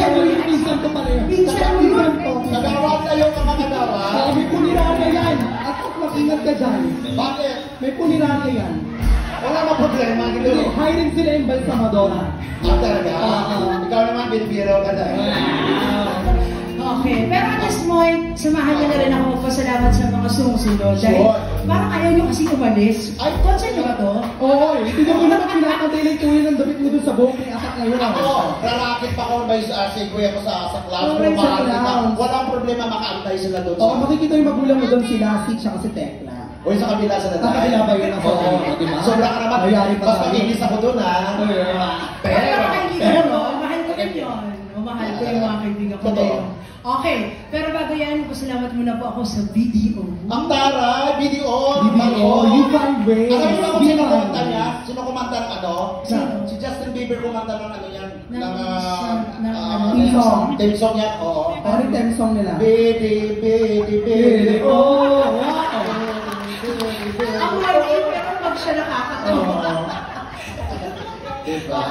Pinsan mo yung pinsan ko pala yun. Pinsan mo yun. Kagawad tayo mga kagawa. May puniranya yan. At mag-ingat ka dyan. Bakit? May puniranya yan. Wala mga problema. Hiring sila yung balsamadora. Talaga? Ikaw naman, binibiro ka dahil. Okay, pero at this point, samahan niyo na rin ako magpasalamat sa mga sumusunod. Dahil parang ayaw niyo kasi umalis. Ay, concert niyo ba to? Oo, tingnan mo naman pinapantay ng tuloy ng damit mo dun sa buhok ni Asak ngayon. Ako, rarakit pa ko ba yung segue ko sa class. Walang problema, makaantay sila doon. Oo, makikita yung magulang mo doon sila, si tsaka si Tekla. O sa kabila sa Sa kabila ba yun ang oo, diba? Sobra ka naman. Mas maginis ako doon, ha? Pero, mahal ko rin yun. Mahal ko yung mga kaibigan ko na yun. Okay, pero bago yan, pasalamat muna po ako sa video. Ang taray, video! You can wait. Alam niyo ba kung sino kumanta niya? Sino kumanta ng ano? Si Justin Bieber kumanta ng ano yan? Theme song yan? Oo. Ano yung theme song nila? Baby. Oh, wow! Ang mali, pero pag siya nakakatawa. Diba?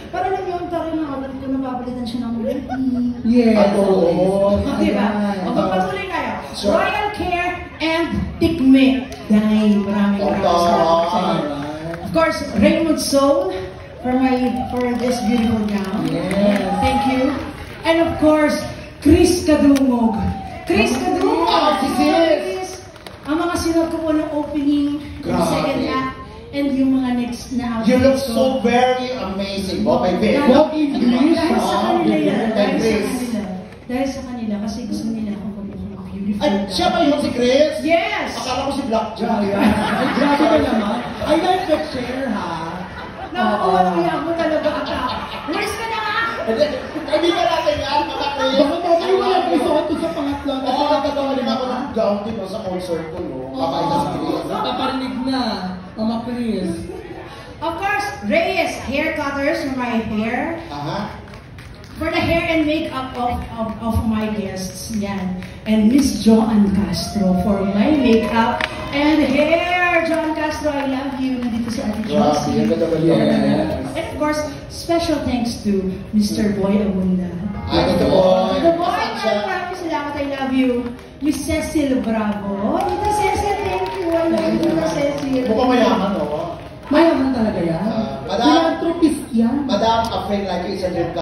Para lang yung tarin na alam ko napapalitan siya ng ready. Yes. Oo. Diba? O magpatuloy kayo. Royal Care and Tikme. Dahil maraming salamat sa inyo. Of course, Raymond Soul for this beautiful gown. Yes. Thank you. And of course, Chris Kadungog. Chris Kadungog! Si Sis! Ang mga sinod ko po ng opening, second act, and yung mga next na outfit. You look so very amazing. Oh, my baby. Dahil sa kanila yan. Dahil sa kanila. Kasi gusto nila akong pagmukhang beautiful. Ay, siya ba yun si Chris? Yes! Akala ko si Blackjack. Ay, grabe ka naman. I like the chair, ha? Nakuha niya ako talaga ata. Rest ka na nga! Kaibigan natin yan, mga Chris. Bakit tayo wala ko isuot to sa pangatlo? Oo, nagkatawa rin ako ng gown din sa concert ko, no? Kapain na si Chris. Napaparinig na, Mama Chris. Of course, Reyes Hair Cutters for my hair. For the hair and makeup of my guests, yan. And Miss Joan Castro for my makeup and hair. Joan Castro, I love you. Nandito si Ate Josie. And of course, special thanks to Mr. Boy Abunda. Ay, ito Boy. The Boy, maraming salamat. I love you. Miss Cecil Bravo. Tita Cecil, thank you. I love you, Tita Cecil. Mukhang mayaman, no? Mayaman talaga yan. Madam, Philanthropist yan. Madam, a friend like you is a dream